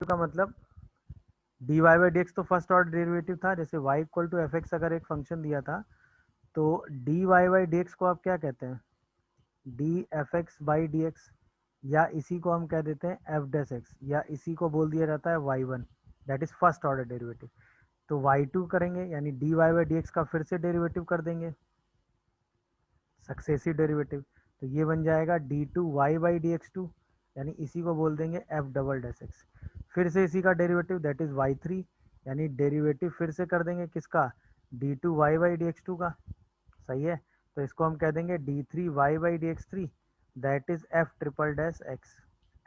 का मतलब d y by D x तो फर्स्ट ऑर्डर डेरिवेटिव था, जैसे y equal to f x अगर एक फंक्शन दिया था तो d y by D x को आप क्या कहते हैं, d f x by D x, या इसी को हम कह देते हैं एफ डेस एक्स, या इसी को बोल दिया जाता है y one, that is first order derivative. तो वाई टू करेंगे यानी d y by D x का फिर से डेरिवेटिव कर देंगे, सक्सेसिव डेरिवेटिव, तो ये बन जाएगा d to Y by D x two, यानी इसी को बोल देंगे एफ डबल डेस एक्स। फिर से इसी का derivative that is y three, यानी डेरिवेटिव फिर से कर देंगे किसका, d to Y by D x two का, सही है। तो इसको हम कह देंगे d three y by D x three, that is f triple dash x,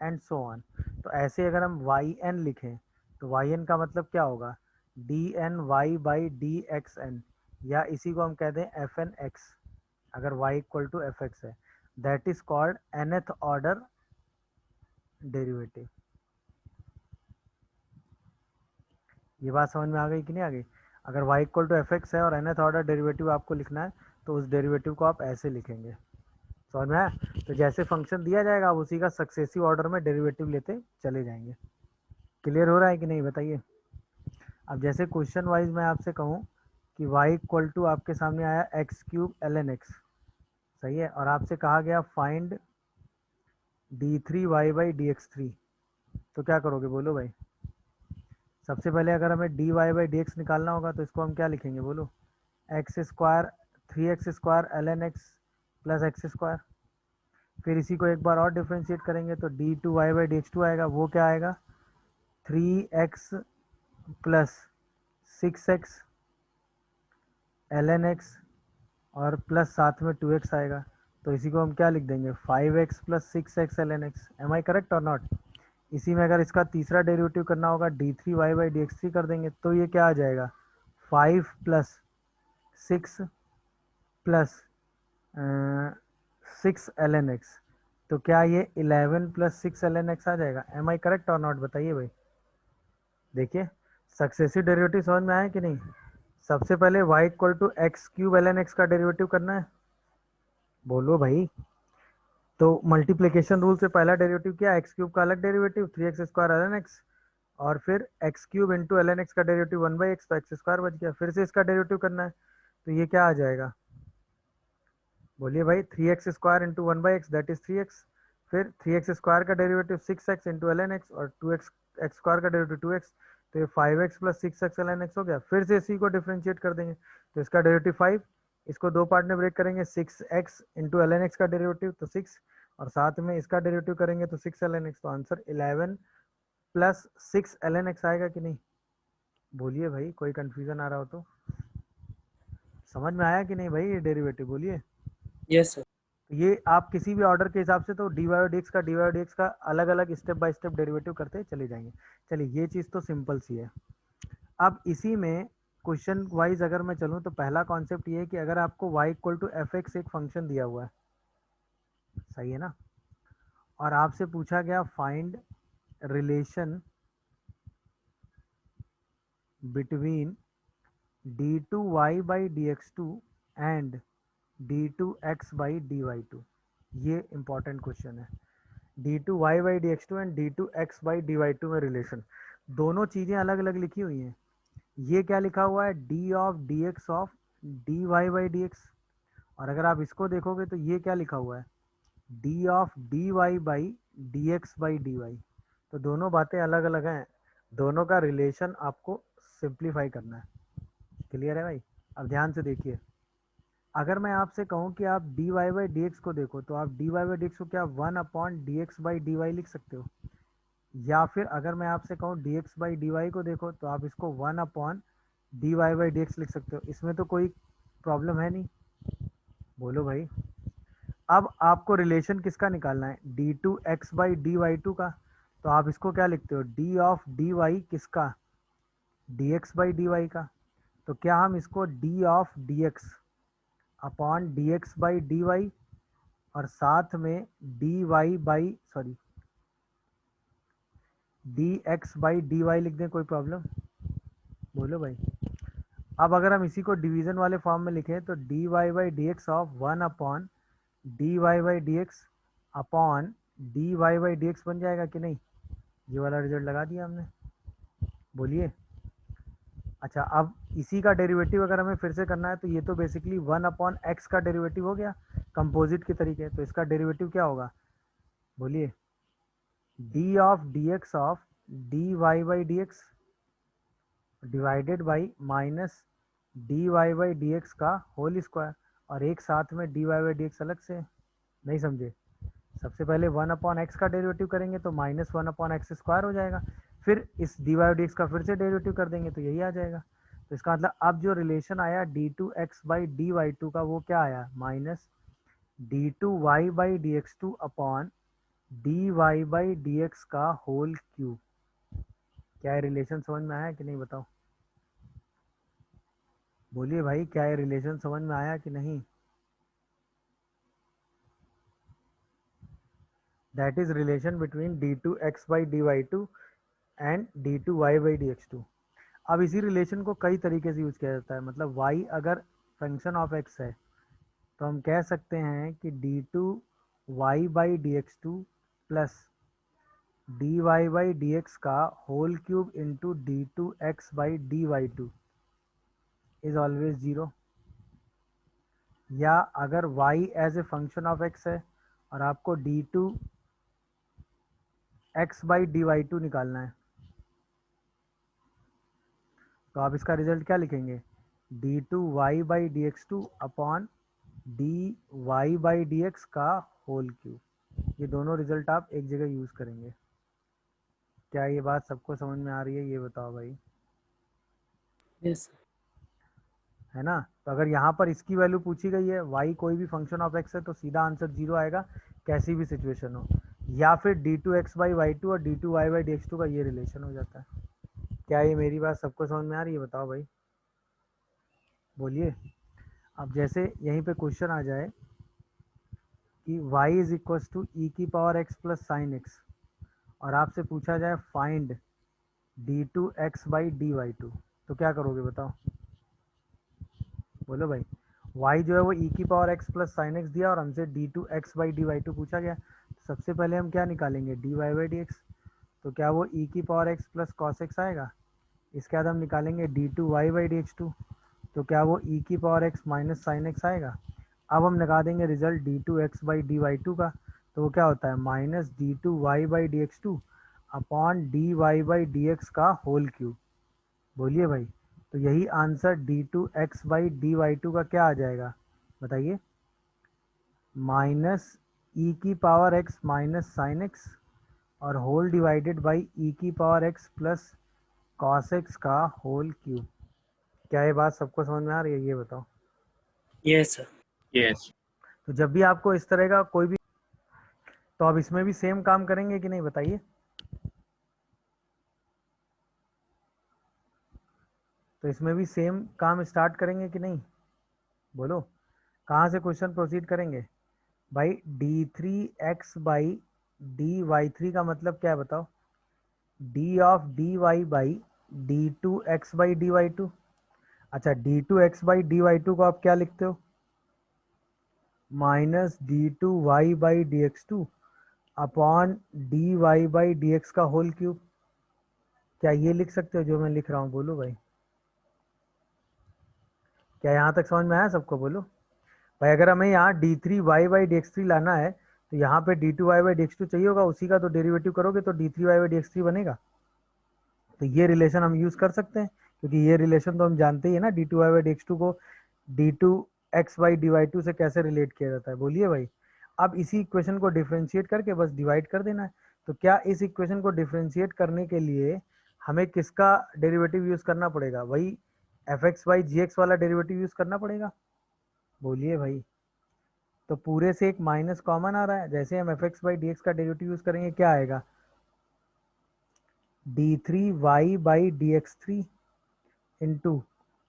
and so on. तो ऐसे अगर हम वाई एन लिखें तो वाई एन का मतलब क्या होगा, d n y by D x n, या इसी को हम कह दें एफ एन एक्स, अगर y equal to f x है, that is called nth order derivative. ये बात समझ में आ गई कि नहीं आ गई? अगर y equal to f x है और nth ऑर्डर डेरिवेटिव आपको लिखना है तो उस डेरिवेटिव को आप ऐसे लिखेंगे, समझ में आया? तो जैसे फंक्शन दिया जाएगा आप उसी का सक्सेसिव ऑर्डर में डेरिवेटिव लेते चले जाएंगे। क्लियर हो रहा है कि नहीं बताइए? अब जैसे क्वेश्चन वाइज मैं आपसे कहूँ कि y इक्वल टू आपके सामने आया x cube l n x, सही है, और आपसे कहा गया find d three y by D x three, तो क्या करोगे बोलो भाई? सबसे पहले अगर हमें d y by D x निकालना होगा तो इसको हम क्या लिखेंगे बोलो, x square three x square l n x plus x square. फिर इसी को एक बार और डिफ्रेंशिएट करेंगे तो d to Y by D x two आएगा, वो क्या आएगा, three x plus six x l n x और प्लस साथ में टू एक्स आएगा, तो इसी को हम क्या लिख देंगे, five x plus six x l n x. Am I correct और नॉट? इसी में अगर इसका तीसरा डेरिवेटिव करना होगा d three y by D x three कर देंगे, तो ये क्या आ जाएगा, five plus six plus six l n x, तो क्या ये eleven plus six l n x आ जाएगा? एम आई करेक्ट और नॉट बताइए भाई? देखिए सक्सेसिव डेरिवेटिव समझ में आया कि नहीं? सबसे पहले y equal to x cube l n x का डेरिवेटिव करना है, बोलो भाई। तो मल्टीप्लीकेशन रूल से पहला डेरिवेटिव क्या है, एक्स क्यूब का अलग derivative three x square l n x, और फिर x cube into l n x का डेरिवेटिव वन बाई एक्स, तो एक्स स्क्वायर बच गया। फिर से इसका डेरिवेटिव करना है तो ये क्या आ जाएगा, बोलिए भाई, three x square into one by x that is three x, फिर थ्री एक्स स्क्वायर का derivative six x into l n x, और टू एक्स एक्स स्क्वायर का डेरिवेटिव टू एक्स, तो ये five x plus six x l n x हो गया। फिर से इसी को डिफ्रेंशिएट कर देंगे तो इसका डेरिवेटिव फाइव, इसको दो पार्ट में ब्रेक करेंगे, six x into l n x का डेरिवेटिव तो सिक्स, और साथ में इसका डेरिवेटिव करेंगे तो सिक्स एल एन एक्स, तो answer eleven plus six l n x आएगा कि नहीं? बोलिए भाई, कोई कंफ्यूजन आ रहा हो तो? समझ में आया कि नहीं भाई ये डेरिवेटिव, बोलिए। Yes sir. ये आप किसी भी ऑर्डर के हिसाब से तो डी वाई डी एक्स का डी वाई डी एक्स का अलग अलग स्टेप बाय स्टेप डेरिवेटिव करते चले जाएंगे। चलिए ये चीज़ तो सिंपल सी है। अब इसी में क्वेश्चन वाइज अगर मैं चलूँ तो पहला कॉन्सेप्ट ये है कि अगर आपको y equal to f x एक फंक्शन दिया हुआ है, सही है ना, और आपसे पूछा गया find relation between d to Y by D x two and d two x by d y two, ये इंपॉर्टेंट क्वेश्चन है। D to Y by D x two and d two x by d y two में relation, दोनों चीज़ें अलग अलग लिखी हुई हैं। ये क्या लिखा हुआ है, d of d x of d y by D x, और अगर आप इसको देखोगे तो ये क्या लिखा हुआ है, d of d y by D x by d y. तो दोनों बातें अलग अलग हैं, दोनों का रिलेशन आपको सिंप्लीफाई करना है। क्लियर है भाई? अब ध्यान से देखिए, अगर मैं आपसे कहूँ कि आप d y by D x को देखो तो आप d y by D x को क्या one upon d x by d y लिख सकते हो, या फिर अगर मैं आपसे कहूँ d x by d y को देखो तो आप इसको one upon d y by D x लिख सकते हो, इसमें तो कोई प्रॉब्लम है नहीं, बोलो भाई। अब आपको रिलेशन किसका निकालना है, d two x by d y two का, तो आप इसको क्या लिखते हो, डी ऑफ डी वाई किसका, d x by d y का, तो क्या हम इसको d of d x upon d x by d y और साथ में d y by sorry d x by d y लिख दें, कोई प्रॉब्लम, बोलो भाई। अब अगर हम इसी को डिवीजन वाले फॉर्म में लिखें तो d y by D x of one upon d y by D x upon d y by D x बन जाएगा कि नहीं? ये वाला रिजल्ट लगा दिया हमने, बोलिए। अच्छा, अब इसी का डेरिवेटिव अगर हमें फिर से करना है तो ये तो बेसिकली 1/x का डेरिवेटिव हो गया कंपोजिट के तरीके, तो इसका डेरिवेटिव क्या होगा, बोलिए। D of d x of d y by D x divided by minus d y by D x का होल स्क्वायर, और एक साथ में d y by D x अलग से, नहीं समझे। सबसे पहले 1/x का डेरिवेटिव करेंगे तो -1/x स्क्वायर हो जाएगा, फिर इस डी वाई डी एक्स का फिर से डेरिवेटिव कर देंगे तो यही आ जाएगा। तो इसका मतलब अब जो रिलेशन आया d2x by d y two का, वो क्या आया, minus d2y by D x two upon d y by D x का होल क्यूब। क्या ये रिलेशन समझ में आया कि नहीं, बताओ, बोलिए भाई, क्या ये रिलेशन समझ में आया कि नहीं। That is relation between d2x by d y two and d2y by D x two. अब इसी रिलेशन को कई तरीके से यूज किया जाता है, मतलब y अगर फंक्शन ऑफ x है तो हम कह सकते हैं कि d2y by D x two plus d y by D x का whole cube into d2x by d y two is always zero. या अगर y as a function of x है और आपको d2x by d y to निकालना है, तो आप इसका रिजल्ट क्या लिखेंगे, d2y by D x two upon d y by D x का होल क्यूब। ये दोनों रिजल्ट आप एक जगह यूज करेंगे। क्या ये बात सबको समझ में आ रही है, ये बताओ भाई। यस है ना, तो अगर यहाँ पर इसकी वैल्यू पूछी गई है, y कोई भी फंक्शन ऑफ x है, तो सीधा आंसर जीरो आएगा, कैसी भी सिचुएशन हो। या फिर d2x बाई वाई टू और d2y by D x two का ये रिलेशन हो जाता है। क्या ये मेरी बात सबको समझ में आ रही है, बताओ भाई, बोलिए। अब जैसे यहीं पे क्वेश्चन आ जाए कि y is equal to e की power x plus sine x, और आपसे पूछा जाए find d2x by d y two, तो क्या करोगे बताओ, बोलो भाई। y जो है वो ई की power x plus sine x दिया और हमसे d2x by d y to पूछा गया, तो सबसे पहले हम क्या निकालेंगे, dy बाई डी एक्स। तो क्या वो ई की power x plus cos x आएगा, इसके बाद हम निकालेंगे d2y by D x two, तो क्या वो ई की power x minus sine x आएगा। अब हम लगा देंगे result d2x by d y two का, तो वो क्या होता है, minus d2y by D x two upon d y by D x का होल क्यूब। बोलिए भाई, तो यही answer d2x by d y two का क्या आ जाएगा, बताइए, माइनस ई की power x minus sine x और होल डिवाइडेड बाई ई की power x plus cos x का होल क्यूब। क्या ये बात सबको समझ में आ रही है, ये बताओ। Yes sir yes. तो जब भी आपको इस तरह का कोई भी, तो अब इसमें भी सेम काम करेंगे कि नहीं, बताइए। तो इसमें भी सेम काम स्टार्ट करेंगे कि नहीं, बोलो। कहाँ से क्वेश्चन प्रोसीड करेंगे भाई, d3x by d Y three का मतलब क्या है बताओ, d of d y by d2x by d y two. अच्छा, d2x by d y to को आप क्या लिखते हो, minus d2y by D x two upon d y by D x का होल क्यूब। क्या ये लिख सकते हो जो मैं लिख रहा हूँ, बोलो भाई। क्या यहाँ तक समझ में आया सबको, बोलो भाई। अगर हमें यहाँ d3y by D x three लाना है तो यहाँ पे d2y by D x to चाहिए होगा, उसी का तो डेरिवेटिव करोगे तो d3y by D x three बनेगा। तो ये रिलेशन हम यूज कर सकते हैं, क्योंकि ये रिलेशन तो हम जानते ही है ना, d2y by D x to को d2x by d y to से कैसे रिलेट किया जाता है, बोलिए भाई। अब इसी इक्वेशन को डिफ्रेंशिएट करके बस डिवाइड कर देना है। तो क्या इस इक्वेशन को डिफ्रेंशिएट करने के लिए हमें किसका डेरिवेटिव यूज करना पड़ेगा, वही f x by g x वाला डेरिवेटिव यूज करना पड़ेगा, बोलिए भाई। तो पूरे से एक माइनस कॉमन आ रहा है, जैसे हम f x by D x का डेरिवेटिव यूज करेंगे क्या आएगा, d3y by D x three into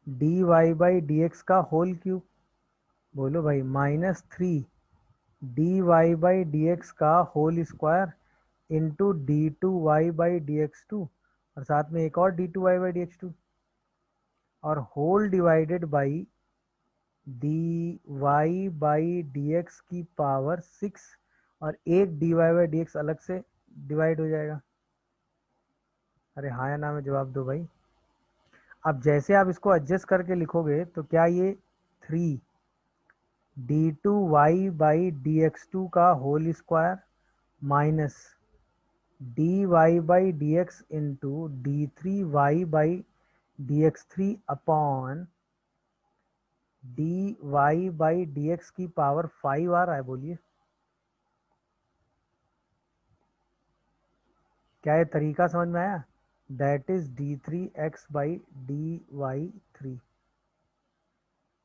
d y by D x का होल क्यूब। बोलो भाई, -3 d y by D x का whole square into d2y by D x two, और साथ में एक और d2y by D x two, और whole divided by d y by D x की पावर 6, और एक D y by D x अलग से डिवाइड हो जाएगा। अरे हाँ या ना में जवाब दो भाई। अब जैसे आप इसको एडजस्ट करके लिखोगे तो क्या ये 3 d2y/dx2 का whole square minus dy/dx into d3y/dx3 upon dy/dx की पावर 5 आ रहा है, बोलिए क्या ये तरीका समझ में आया? That is d3x/dy3।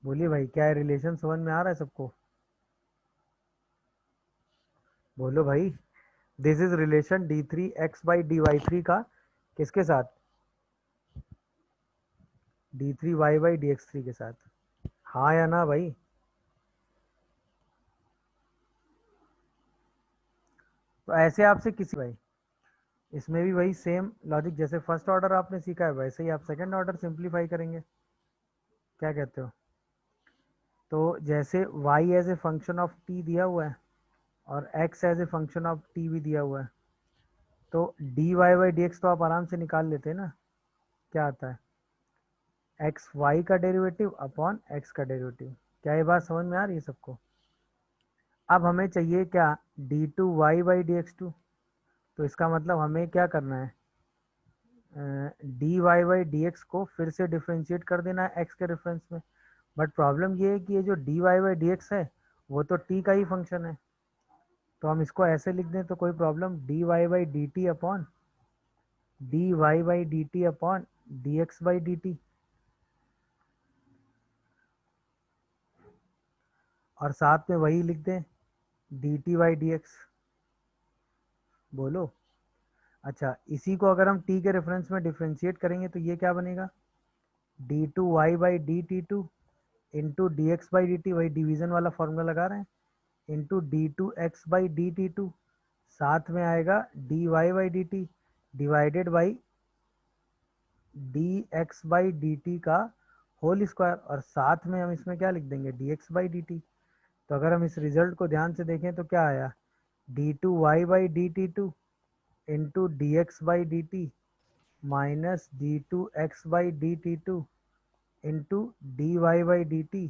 बोलिए भाई, क्या रिलेशन समझ में आ रहा है सबको? बोलो भाई। दिस इज रिलेशन d3x/dy3 का किसके साथ? d3y/dx3 के साथ। हाँ या ना भाई? तो ऐसे आपसे किसी भाई, इसमें भी वही सेम लॉजिक, जैसे फर्स्ट ऑर्डर आपने सीखा है वैसे ही आप सेकंड ऑर्डर सिंप्लीफाई करेंगे। क्या कहते हो? तो जैसे y as a function of t दिया हुआ है और x as a function of t भी दिया हुआ है, तो dy/dx तो आप आराम से निकाल लेते हैं ना। क्या आता है? एक्स वाई का डेरिवेटिव अपॉन एक्स का डेरिवेटिव। क्या ये बात समझ में आ रही है सबको? अब हमें चाहिए क्या? d2y/dx2। तो इसका मतलब हमें क्या करना है? dy/dx को फिर से डिफ्रेंशिएट कर देना है एक्स के रेफरेंस में। बट प्रॉब्लम ये है कि ये जो dy/dx है वो तो t का ही फंक्शन है। तो हम इसको ऐसे लिख दें तो कोई प्रॉब्लम? dy/dt upon dx/dt। और साथ में वही लिख दें dt/dx। बोलो। अच्छा, इसी को अगर हम t के रेफरेंस में डिफ्रेंशिएट करेंगे तो ये क्या बनेगा? d2y/dt2 इंटू dx/dt, वही डिवीजन वाला फॉर्मूला लगा रहे हैं, इंटू d2x/dt2। साथ में आएगा dy/dt डिवाइडेड बाई dx/dt का होल स्क्वायर, और साथ में हम इसमें क्या लिख देंगे? dx/dt। तो अगर हम इस रिजल्ट को ध्यान से देखें तो क्या आया? d2y/dt2 into dx/dt minus d2x/dt2 into dy/dt,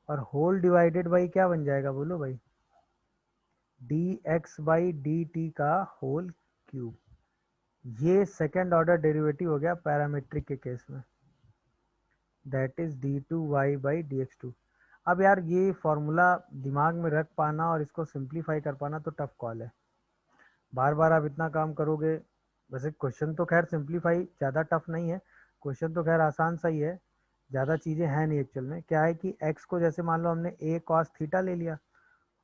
और होल डिवाइडेड बाई क्या बन जाएगा बोलो भाई? dx/dt का होल क्यूब। ये सेकेंड ऑर्डर डेरिवेटिव हो गया पैरामीट्रिक के केस में, दैट इज d2y/dx2। अब यार ये फॉर्मूला दिमाग में रख पाना और इसको सिंप्लीफाई कर पाना तो टफ कॉल है। बार बार आप इतना काम करोगे। वैसे क्वेश्चन तो खैर सिंप्लीफाई ज़्यादा टफ नहीं है, क्वेश्चन तो खैर आसान सा ही है, ज़्यादा चीज़ें हैं नहीं। एक्चुअल में क्या है कि x को जैसे मान लो हमने a cos थीटा ले लिया,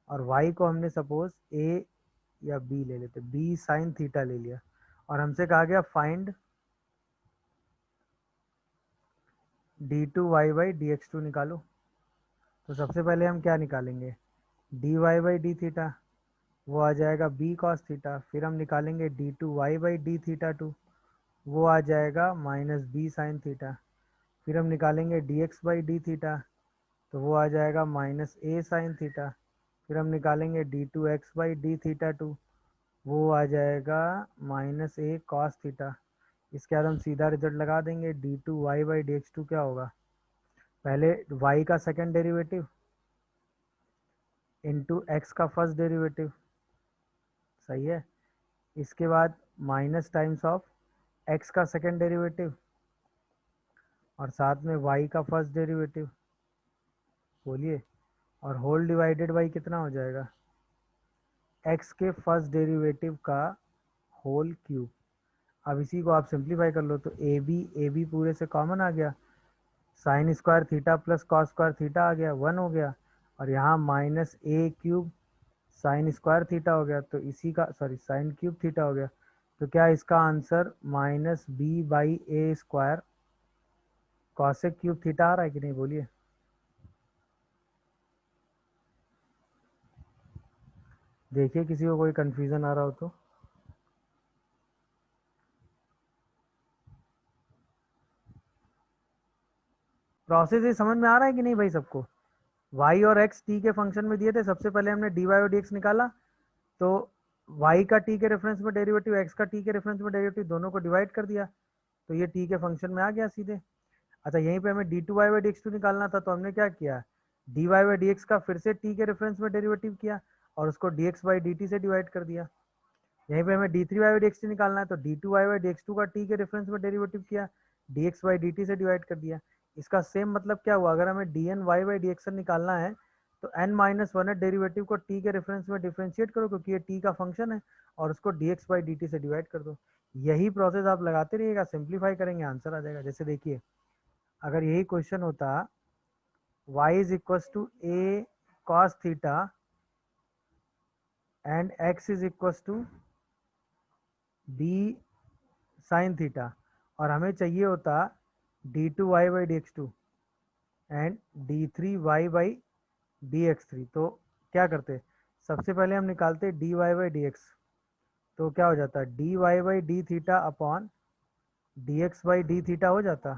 और y को हमने सपोज a या b ले लेते, b sin थीटा ले लिया, और हमसे कहा गया फाइंड d2y/dx2 निकालो। तो सबसे पहले हम क्या निकालेंगे? dy/d थीटा, वो आ जाएगा b cos थीटा। फिर हम निकालेंगे d2y/d थीटा 2, वो आ जाएगा माइनस b साइन थीटा। फिर हम निकालेंगे dx/d थीटा, तो वो आ जाएगा माइनस a साइन थीटा। फिर हम निकालेंगे d2x/d थीटा 2, वो आ जाएगा माइनस a cos थीटा। इसके बाद हम सीधा रिजल्ट लगा देंगे, d2y/dx2 क्या होगा? पहले y का सेकंड डेरिवेटिव इंटू एक्स का फर्स्ट डेरिवेटिव, सही है। इसके बाद माइनस टाइम्स ऑफ एक्स का सेकंड डेरिवेटिव, और साथ में y का फर्स्ट डेरिवेटिव, बोलिए, और होल डिवाइडेड बाई कितना हो जाएगा? x के फर्स्ट डेरिवेटिव का होल क्यूब। अब इसी को आप सिंप्लीफाई कर लो तो ए बी पूरे से कॉमन आ गया, sine square theta plus cos square theta आ गया, 1 हो गया, और यहाँ minus a cube sine square theta हो गया, तो इसी का सॉरी साइन क्यूब थीटा हो गया। तो क्या इसका answer -b/a² cosec cube theta आ रहा है कि नहीं, बोलिए। देखिए किसी को कोई कंफ्यूजन आ रहा हो तो। प्रोसेस ये समझ में आ रहा है कि नहीं भाई सबको? y और x t के फंक्शन में दिए थे, सबसे पहले हमने dy और dx निकाला, तो वाई का टी के रेफरेंस में डेरिवेटिव, एक्स का टी के रेफरेंस में डेरिवेटिव, दोनों को डिवाइड कर दिया तो ये टी के फंक्शन में आ गया सीधे। अच्छा यहीं पे हमें D to Y by D x two निकालना था, तो हमने क्या किया, d y by D x का फिर से टी के रेफरेंस में डेरिवेटिव किया और उसको d x by d t से डिवाइड कर दिया। यहीं पे हमें d three y by D x t निकालना है, तो d to Y by D x two का टी के रेफरेंस में डेरिवेटिव किया, d x by d t से डिवाइड कर दिया। इसका सेम मतलब क्या हुआ, अगर हमें d n y by D x निकालना है तो एन माइनस वन डेरिवेटिव को टी के रेफरेंस में डिफ्रेंशिएट करो क्योंकि ये टी का फंक्शन है और उसको d x by d t से डिवाइड कर दो। यही प्रोसेस आप लगाते रहिएगा, सिंप्लीफाई करेंगे आंसर आ जाएगा। जैसे देखिए अगर यही क्वेश्चन होता y is equals to a cos theta and x is equals to b sin theta और हमें चाहिए होता d to Y by D x two and d three y by D x three, तो क्या करते, सबसे पहले हम निकालते d y by D x, तो क्या हो जाता d y by d theta upon d x by d theta हो जाता।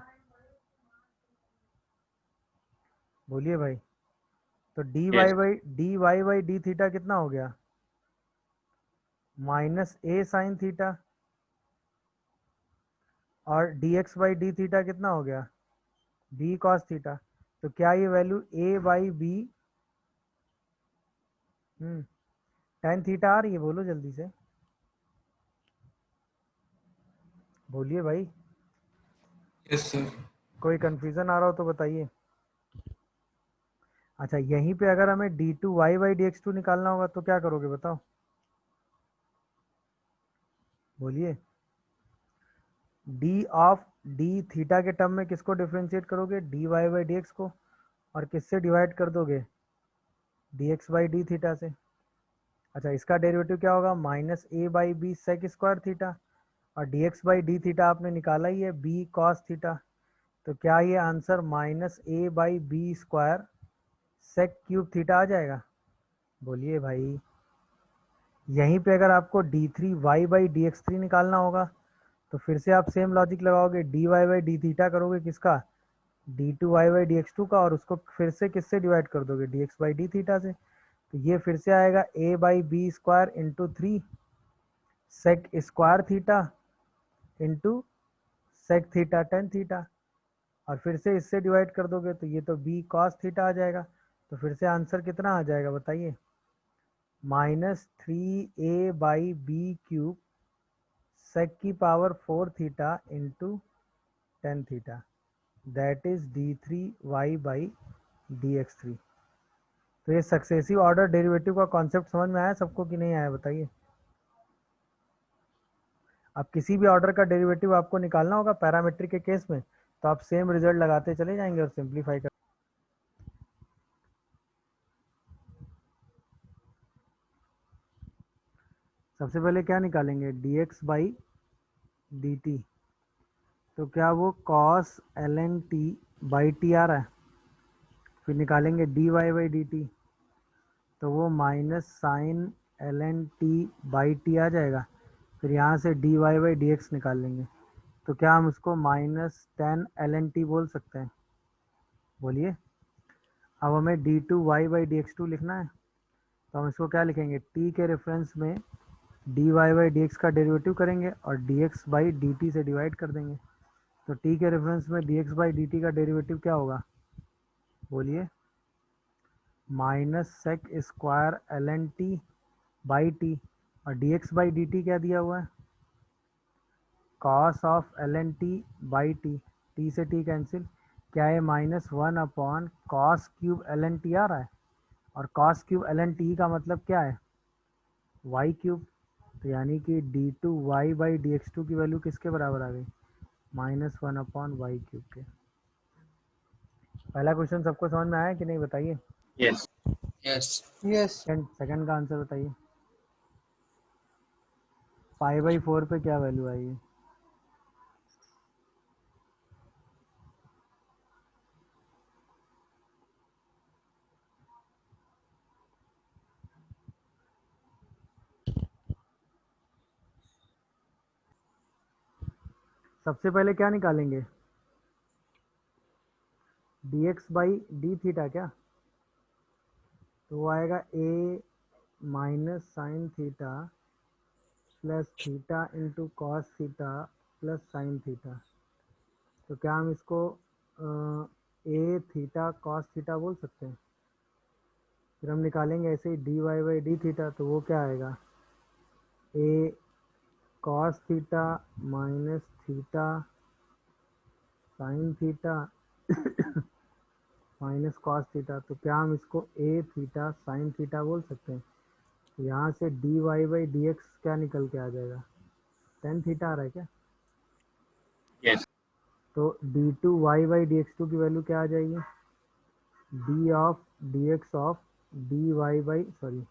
बोलिए भाई, तो Yes. D y by d theta कितना हो गया, माइनस ए साइन थीटा, और d x by d theta कितना हो गया, बी कॉस थीटा। तो क्या ये value a by b tan theta आ रही है, बोलो जल्दी से, बोलिए भाई, Yes, sir. कोई कंफ्यूजन आ रहा हो तो बताइए। अच्छा यहीं पे अगर हमें D to Y by D x two निकालना होगा तो क्या करोगे बताओ, बोलिए, डी ऑफ डी थीटा के टर्म में किसको डिफ्रेंशिएट करोगे, d y by D x को, और किससे डिवाइड कर दोगे, d x by d theta से। अच्छा इसका डेरिवेटिव क्या होगा, minus a by b sec square theta, और d x by d theta आपने निकाला ही है बी कॉस थीटा। तो क्या ये answer minus a by b square sec cube theta आ जाएगा, बोलिए भाई। यहीं पे अगर आपको d three y by D x three निकालना होगा तो फिर से आप सेम लॉजिक लगाओगे, d y by d theta करोगे किसका, d to Y by D x two का, और उसको फिर से किससे डिवाइड कर दोगे, d x by d theta से। तो ये फिर से आएगा a by b square into three sec square theta into sec theta tan theta, और फिर से इससे डिवाइड कर दोगे तो ये तो बी कॉस थीटा आ जाएगा। तो फिर से आंसर कितना आ जाएगा बताइए, minus three a by b cube sec की power four theta into tan theta, that is d three y by D x three. तो ये सक्सेसिव ऑर्डर डेरिवेटिव का कॉन्सेप्ट समझ में आया सबको कि नहीं आया बताइए। अब किसी भी ऑर्डर का डेरिवेटिव आपको निकालना होगा पैरामीट्रिक के केस में तो आप सेम रिजल्ट लगाते चले जाएंगे और सिंप्लीफाई कर। सबसे पहले क्या निकालेंगे, d x by d t, तो क्या वो cos l n t by t आ रहा है, फिर निकालेंगे d y by d t, तो वो minus sine l n t by t आ जाएगा, फिर यहाँ से d y by D x निकाल लेंगे, तो क्या हम उसको minus tan l n t बोल सकते हैं, बोलिए। अब हमें D to Y by D x to लिखना है, तो हम इसको क्या लिखेंगे, टी के रेफरेंस में d y by D x का डेरिवेटिव करेंगे और d x by d t से डिवाइड कर देंगे। तो टी के रेफरेंस में d x by d t का डेरिवेटिव क्या होगा, बोलिए, minus sec square l n t by t, और d x by d t क्या दिया हुआ है, cos of l n t by t, t से टी कैंसिल, क्या है minus one upon cos cube l n t आ रहा है, और cos cube l n t का मतलब क्या है, वाई क्यूब। तो यानी कि d to Y by D x two की वैल्यू किसके बराबर आ गई, minus one upon y cube के। पहला क्वेश्चन सबको समझ में आया कि नहीं बताइए। Yes. Yes. Yes. सेकंड का आंसर बताइए, पाई बाई फोर पे क्या वैल्यू आएगी, सबसे पहले क्या निकालेंगे, d x by d theta क्या, तो वो आएगा a minus sine theta plus theta into cos theta plus sine theta. तो क्या हम इसको ए थीटा कॉस थीटा बोल सकते हैं? फिर हम निकालेंगे ऐसे ही d y by d theta, तो वो क्या आएगा? A cos theta minus theta sine theta minus cos theta. तो क्या हम इसको ए थीटा साइन थीटा बोल सकते हैं? तो यहाँ से d y by D x क्या निकल के आ जाएगा? टेन थीटा आ रहा है क्या? Yes. तो d to Y by D x two की वैल्यू क्या आ जाएगी? D of d x of d y by sorry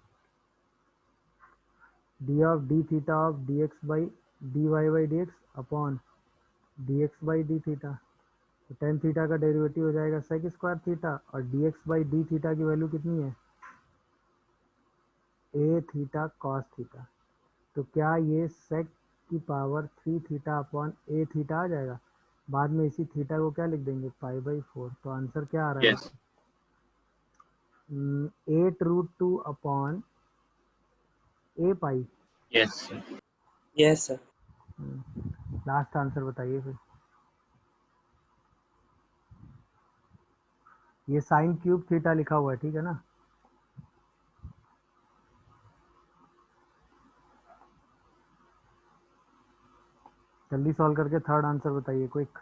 d of d theta of d x by d y by D x upon d x by d theta. तो tan theta का derivative हो जाएगा sec square theta, और d x by d theta की value कितनी है? A theta cos theta. तो क्या ये सेक की पावर थ्री थीटा अपॉन ए थीटा आ जाएगा? बाद में इसी थीटा को क्या लिख देंगे? Pi by four. तो आंसर क्या आ रहा Yes. है? 8√2 अपॉन ए पाई। Yes, sir. Yes, sir. Last answer बताइए फिर। ये साइन क्यूब थीटा लिखा हुआ है, ठीक है ना? जल्दी सॉल्व करके थर्ड आंसर बताइए क्विक।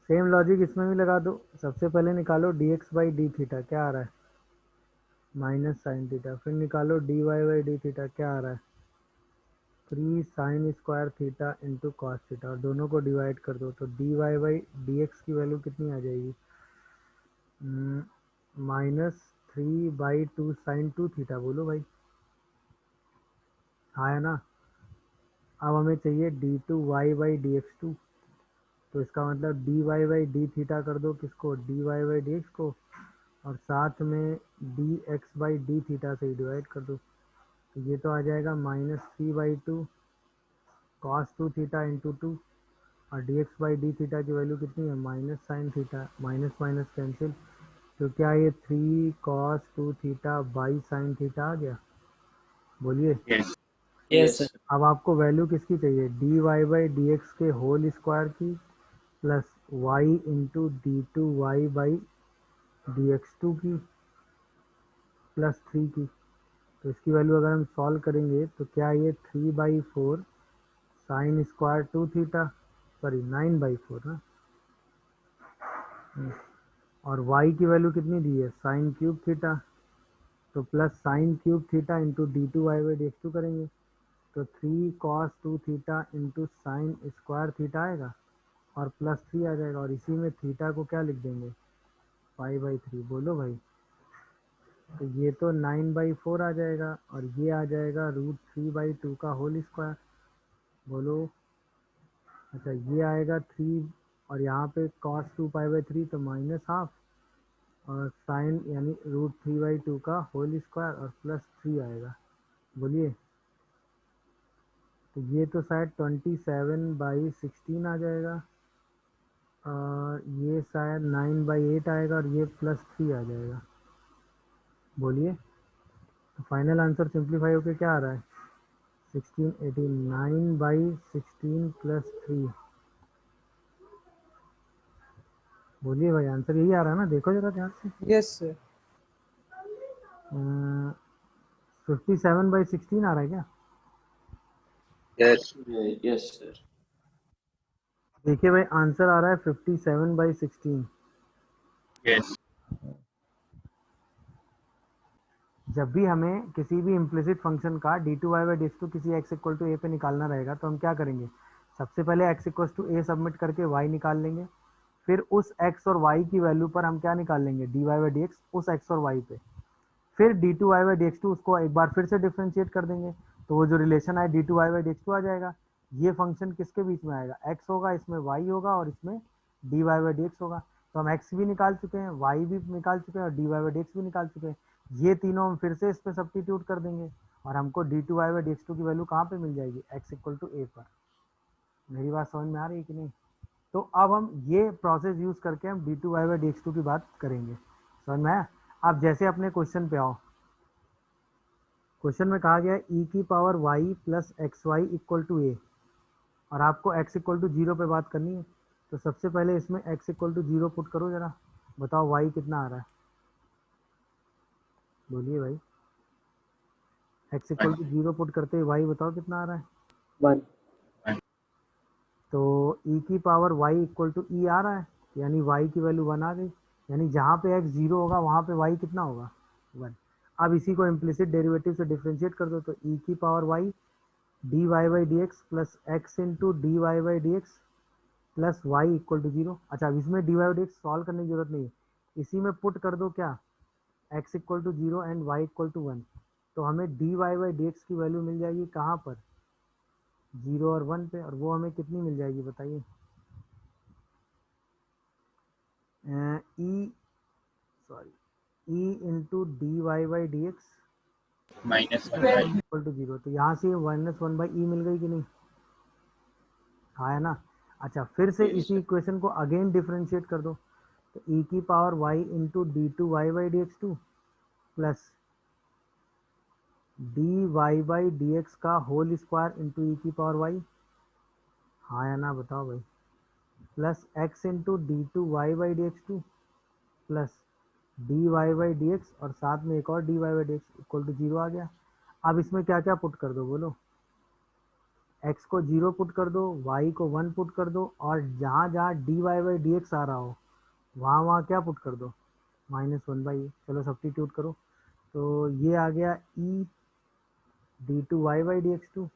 सेम लॉजिक इसमें भी लगा दो। सबसे पहले निकालो d x by d theta, क्या आ रहा है? Minus sine theta. फिर निकालो d y by d theta, क्या आ रहा है? 3 sine square theta into cos theta, और दोनों को डिवाइड कर दो। तो d y by D x की वैल्यू कितनी आ जाएगी? -3/2 साइन 2 थीटा। बोलो भाई, हाँ है ना? अब हमें चाहिए d to Y by D x two. तो इसका मतलब d y by d theta कर दो किसको? D y by D x को, और साथ में d x by d theta से ही डिवाइड कर दो। तो ये तो आ जाएगा -3/2 कॉस 2 थीटा इंटू 2, और d x by d theta की वैल्यू कितनी है? Minus sine theta. Minus minus cancel. तो क्या ये 3 cos 2 theta by sine theta आ गया? बोलिए। Yes. Yes, sir. अब आपको वैल्यू किसकी चाहिए? D y by D x के होल स्क्वायर की plus y into d to Y by D x two की प्लस 3 की। तो इसकी वैल्यू अगर हम सॉल्व करेंगे तो क्या ये 3/4 साइन स्क्वायर 2 थीटा, सॉरी 9/4 ना, और y की वैल्यू कितनी दी है? Sine cube theta. तो plus sine cube theta into d to Y by D x two करेंगे, तो 3 cos 2 theta into sine square theta आएगा, और प्लस 3 आ जाएगा, और इसी में थीटा को क्या लिख देंगे? पाई/3। बोलो भाई। तो ये तो 9/4 आ जाएगा, और ये आ जाएगा √3/2 का होल स्क्वायर। बोलो। अच्छा, ये आएगा 3, और यहाँ पे cos 2 पाई/3 तो -½ और साइन यानी √3/2 का होल स्क्वायर और प्लस 3 आएगा। बोलिए। तो ये तो शायद 27/16 आ जाएगा, और ये शायद 9/8 आएगा, और ये प्लस 3 आ जाएगा। बोलिए। तो फाइनल आंसर सिंप्लीफाई होके क्या आ रहा है? 16 18 9/16 प्लस 3। बोलिए भाई, आंसर यही आ रहा है ना? देखो जरा ध्यान से। Yes, sir. 57/16 आ रहा है क्या? Yes. Yes, sir. देखिए भाई, आंसर आ रहा है 57/16। Yes. जब भी हमें किसी भी इम्प्लिसिट फंक्शन का d to Y by d two किसी एक्स इक्वल टू ए पे निकालना रहेगा, तो हम क्या करेंगे? सबसे पहले x equal to a submit करके वाई निकाल लेंगे। फिर उस एक्स और वाई की वैल्यू पर हम क्या निकाल लेंगे? D y by D x उस एक्स और वाई पे। फिर d to Y by D x two उसको एक बार फिर से डिफ्रेंशिएट कर देंगे, तो वो जो रिलेशन है d to Y by D x two आ जाएगा। ये फंक्शन किसके बीच में आएगा, एक्स होगा, इसमें वाई होगा और इसमें d y by D x होगा। तो हम एक्स भी निकाल चुके हैं, वाई भी निकाल चुके हैं और d y by D x भी निकाल चुके हैं। ये तीनों हम फिर से इस पर सब्सटीट्यूट कर देंगे और हमको d to Y by D x two की वैल्यू कहाँ पे मिल जाएगी, एक्स इक्वल टू ए पर। मेरी बात समझ में आ रही है कि नहीं? तो अब हम ये प्रोसेस यूज करके हम d to Y by D x two की बात करेंगे। समझ में आया? आप जैसे अपने क्वेश्चन पे आओ, क्वेश्चन में कहा गया है ई की power y plus x y equal to a, और आपको x इक्वल टू जीरो पे बात करनी है। तो सबसे पहले इसमें x equal to zero put करो, जरा बताओ y कितना आ रहा है, बोलिए भाई। x equal to zero put करते ही y बताओ कितना आ रहा है। 1. तो e की पावर y इक्वल टू ई आ रहा है, यानी y की वैल्यू 1 आ गई, यानी जहाँ पे x जीरो होगा वहाँ पे y कितना होगा, 1। अब इसी को इम्प्लिसिट डेरिवेटिव से डिफ्रेंशिएट कर दो, तो e की power y d y by D x plus x into d y by D x plus y equal to zero. अच्छा, अब इसमें d y by D x solve करने की जरूरत नहीं है, इसी में पुट कर दो क्या, x equal to zero and y equal to 1। तो हमें d y by D x की वैल्यू मिल जाएगी कहाँ पर, जीरो और 1 पे, और वो हमें कितनी मिल जाएगी बताइए, e sorry e into d y by D x -1/. Equal to zero. तो यहाँ से -1 बाई ई मिल गई कि नहीं, हाँ है ना। अच्छा, फिर से Yes, इसी sir. इक्वेशन को अगेन डिफ्रेंशिएट कर दो, तो ई की power y into d to Y by D x two plus d y by D x का होल स्क्वायर इंटू ई की पावर वाई, हाँ या ना बताओ भाई, plus x into d to Y by D x two plus d y by D x और साथ में एक और d y by D x equal to zero आ गया। अब इसमें क्या क्या पुट कर दो बोलो, x को जीरो पुट कर दो, y को 1 पुट कर दो, और जहाँ जहाँ d y by D x आ रहा हो वहाँ वहाँ क्या पुट कर दो, -1/e। चलो सब्स्टिट्यूट करो, तो ये आ गया e d to Y by D x two.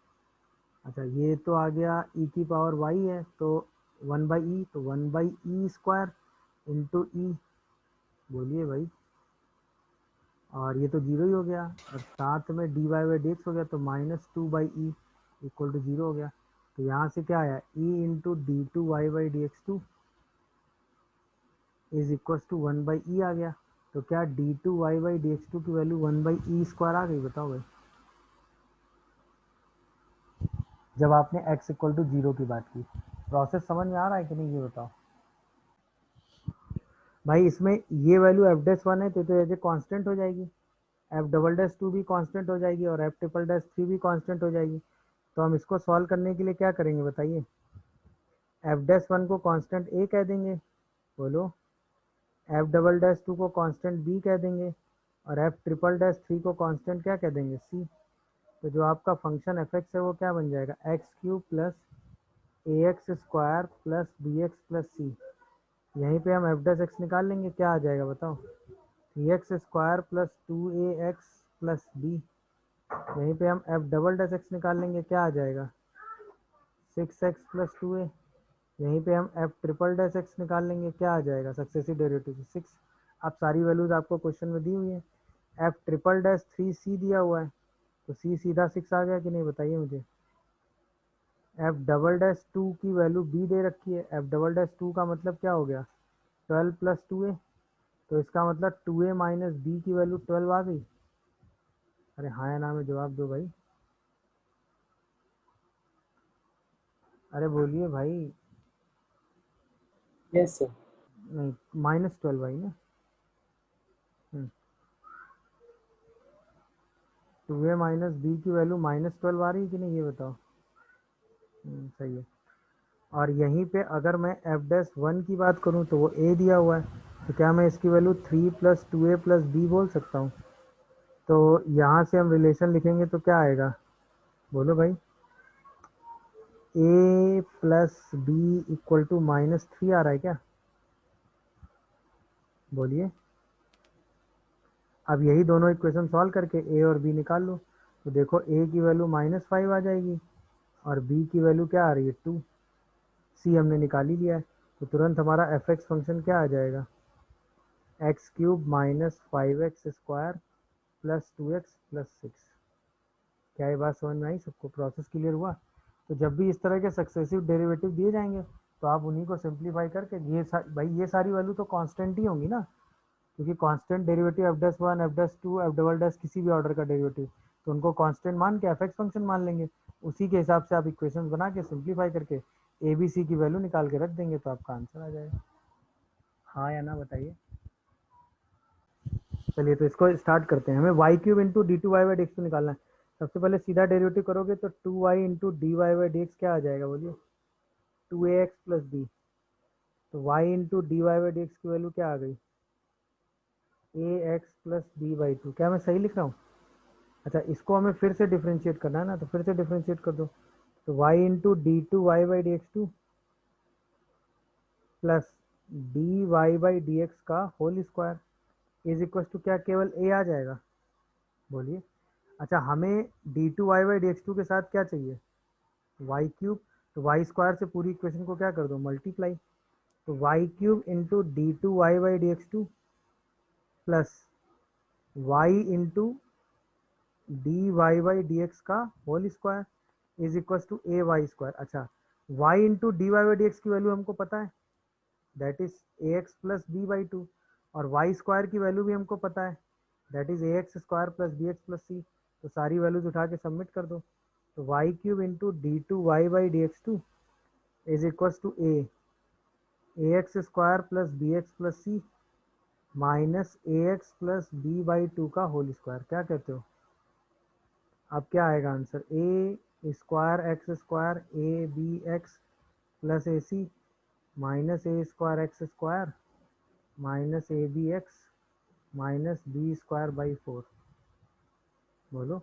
अच्छा, ये तो आ गया ई की पावर वाई है, तो 1/e, तो 1/e स्क्वायर इंटू ई, बोलिए भाई, और ये तो जीरो ही हो गया, और साथ में d y by D x हो गया, तो -2/e इक्वल टू जीरो हो गया। तो यहाँ से क्या आया, e into d to Y by D x two is equal to 1/e आ गया। तो क्या d to Y by D x two की वैल्यू 1/e स्क्वायर आ गई, बताओ भाई, जब आपने x इक्वल टू जीरो की बात की। प्रोसेस समझ में आ रहा है कि नहीं, ये बताओ भाई। इसमें ये वैल्यू एफ डैश वन है, तो एज ए कॉन्स्टेंट हो जाएगी, एफ डबल डैश टू भी कांस्टेंट हो जाएगी और एफ ट्रिपल डैश थ्री भी कांस्टेंट हो जाएगी। तो हम इसको सॉल्व करने के लिए क्या करेंगे बताइए, एफ डैश वन को कांस्टेंट ए कह देंगे, बोलो, एफ डबल डैश टू को कांस्टेंट बी कह देंगे, और एफ ट्रिपल डैश थ्री को कांस्टेंट क्या कह देंगे, सी। तो जो आपका फंक्शन एफ एक्स है वो क्या बन जाएगा, x cube plus a x square plus b x plus c. यहीं पे हम एफ डैश एक्स निकाल लेंगे, क्या आ जाएगा बताओ, 3x square plus 2ax plus B. यहीं पे हम एफ डबल डैश एक्स निकाल लेंगे, क्या आ जाएगा, 6x प्लस 2a। यहीं पे हम एफ ट्रिपल डैश एक्स निकाल लेंगे, क्या आ जाएगा, सक्सेसिव डेरिवेटिव से 6। अब सारी वैल्यूज आपको क्वेश्चन में दी हुई है। एफ ट्रिपल डैश 3c दिया हुआ है, तो c सीधा 6 आ गया कि नहीं बताइए मुझे। एफ डबल डैश टू की वैल्यू b दे रखी है, एफ डबल डैश टू का मतलब क्या हो गया, 12 प्लस 2a, तो इसका मतलब 2a माइनस बी की वैल्यू 12 आ गई। अरे हाँ या ना में जवाब दो भाई, अरे बोलिए भाई। Yes, sir. नहीं, -12 भाई ना, 2a माइनस बी की वैल्यू -12 आ रही है कि नहीं, ये बताओ। सही है। और यहीं पे अगर मैं एफ डैश वन की बात करूँ तो वो ए दिया हुआ है, तो क्या मैं इसकी value 3 plus 2a plus B बोल सकता हूँ। तो यहाँ से हम रिलेशन लिखेंगे तो क्या आएगा, बोलो भाई, a plus b equal to -3 आ रहा है क्या, बोलिए। अब यही दोनों इक्वेशन सॉल्व करके ए और बी निकाल लो, तो देखो a की वैल्यू -5 आ जाएगी और b की वैल्यू क्या आ रही है, 2। c हमने निकाल ही लिया है, तो तुरंत हमारा एफ एक्स फंक्शन क्या आ जाएगा, x cube minus 5x square plus 2x plus 6। क्या ये बात समझ में आई सबको? प्रोसेस क्लियर हुआ? तो जब भी इस तरह के सक्सेसिव डेरिवेटिव दिए जाएंगे तो आप उन्हीं को सिंप्लीफाई करके भाई ये सारी वैल्यू तो कांस्टेंट ही होंगी ना, क्योंकि constant derivative f dash one, f dash two, f double dash किसी भी ऑर्डर का डेरिवेटिव, तो उनको कांस्टेंट मान के एफ एक्स फंक्शन मान लेंगे। उसी के हिसाब से आप इक्वेशंस बना के सिंप्लीफाई करके ए बी सी की वैल्यू निकाल के रख देंगे तो आपका आंसर आ जाएगा। हाँ या ना बताइए। चलिए तो इसको स्टार्ट करते हैं। हमें y cube into d to Y by D x निकालना है। सबसे पहले सीधा डेरिवेटिव करोगे तो 2y into d y by D x क्या आ जाएगा बोलिए? 2ax plus d. तो y into d y by D x की वैल्यू क्या आ गई? ax plus d by two. क्या मैं सही लिख रहा हूँ? अच्छा, इसको हमें फिर से डिफ्रेंशिएट करना है ना, तो फिर से डिफ्रेंशिएट कर दो। तो y into d to Y by D x two plus d y by D x का whole square is equal to क्या केवल a आ जाएगा? बोलिए। अच्छा, हमें D to Y by D x टू के साथ क्या चाहिए? Y cube. तो वाई स्क्वायर से पूरी इक्वेशन को क्या कर दो? मल्टीप्लाई। तो y cube into d to Y by D x two plus y into d y by D x का whole square is equal to a y square. अच्छा, y into d y by D x की value हमको पता है, that is a x plus b by two. और y square की value भी हमको पता है, that is a x square plus b x plus c. तो सारी वैल्यूज उठा के सबमिट कर दो। तो y cube into d to Y by D x two is equal to a x square plus b x plus c minus a x plus b by two का whole square. क्या कहते हो? अब क्या आएगा answer? A square x square a b x plus a c minus a square x square minus a b x minus b square by four. बोलो,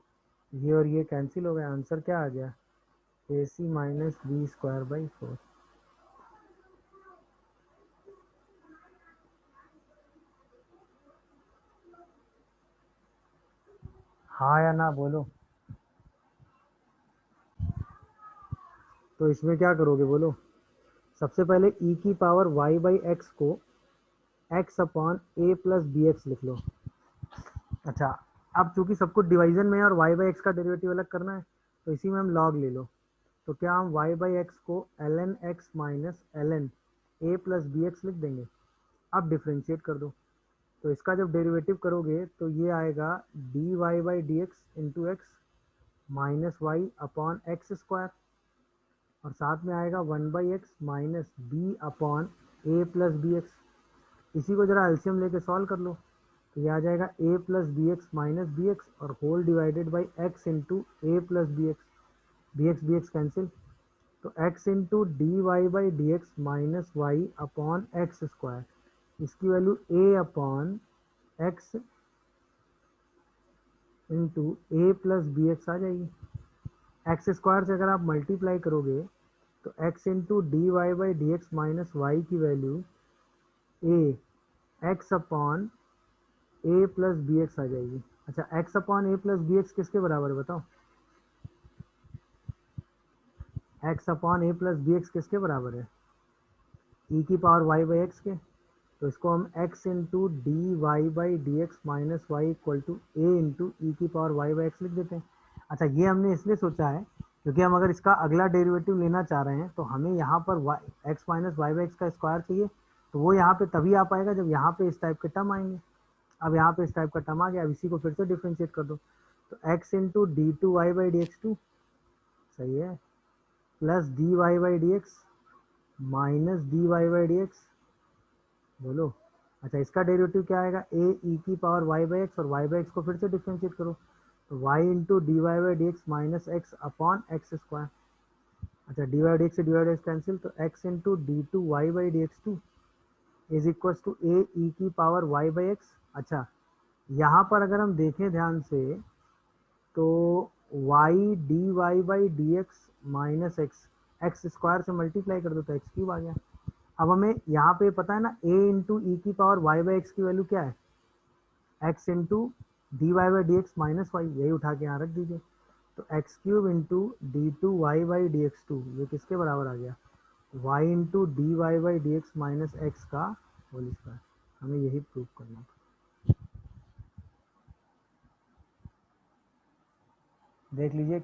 ये और ये कैंसिल हो गया, आंसर क्या आ गया? A c minus b square by four. हाँ या ना बोलो। तो इसमें क्या करोगे बोलो? सबसे पहले e की पावर y बाई एक्स को x upon a plus b x लिख लो। अच्छा, अब चूंकि सब कुछ डिवाइजन में है और y बाई एक्स का डेरिवेटिव अलग करना है तो इसी में हम लॉग ले लो। तो क्या हम y बाई एक्स को ln x minus ln a plus b x लिख देंगे। अब डिफ्रेंशिएट कर दो। तो इसका जब डेरिवेटिव करोगे तो ये आएगा d y by D x into x minus y upon x square और साथ में आएगा 1/x minus b upon a plus b x. इसी को जरा एलसीएम लेके सॉल्व कर लो तो ये आ जाएगा a plus b x minus b x और whole divided by x into a plus b x cancel. तो x into d y by D x minus y upon x square, इसकी value a upon x into a plus b x आ जाएगी। X square से अगर आप multiply करोगे तो x into d y by D x minus y की value a x upon a plus b x आ जाएगी। अच्छा, x upon a plus b x किसके बराबर है बताओ? x upon a plus b x किसके बराबर है? e की पावर y बाई एक्स के। तो इसको हम x into d y by D x minus y equal to a into e की पावर y बाई एक्स लिख देते हैं। अच्छा, ये हमने इसलिए सोचा है क्योंकि हम अगर इसका अगला डेरिवेटिव लेना चाह रहे हैं तो हमें यहाँ पर x minus y by x का स्क्वायर चाहिए। तो वो यहाँ पे तभी आ पाएगा जब यहाँ पे इस टाइप के टर्म आएंगे। अब यहाँ पे इस टाइप का टर्म आ गया, अब इसी को फिर से डिफ्रेंशिएट कर दो। तो x into d to Y by D x two सही है plus d y by D x minus d y by D x. बोलो। अच्छा, इसका डेरिवेटिव क्या आएगा? ए ई की पावर वाई बाई एक्स और वाई बाई एक्स को फिर से डिफ्रेंशिएट करो तो y into d y by D x minus x upon x square. अच्छा, डी वाई डी एक्स से d y d x cancel तो x into d to Y by D x two is equal to a e की power y by x. अच्छा, यहाँ पर अगर हम देखें ध्यान से तो y d y by D x minus x, x square से मल्टीप्लाई कर दो तो एक्स क्यूब आ गया। अब हमें यहाँ पे पता है ना ए इंटू ई की पावर वाई बाई एक्स की वैल्यू क्या है? X into d y by D x minus y, यही उठा के यहाँ रख दीजिए। तो x cube into d to Y by D x two ये किसके बराबर आ गया? Y into d y by D x minus x का होल स्क्वायर। हमें यही प्रूव करना था। देख लीजिए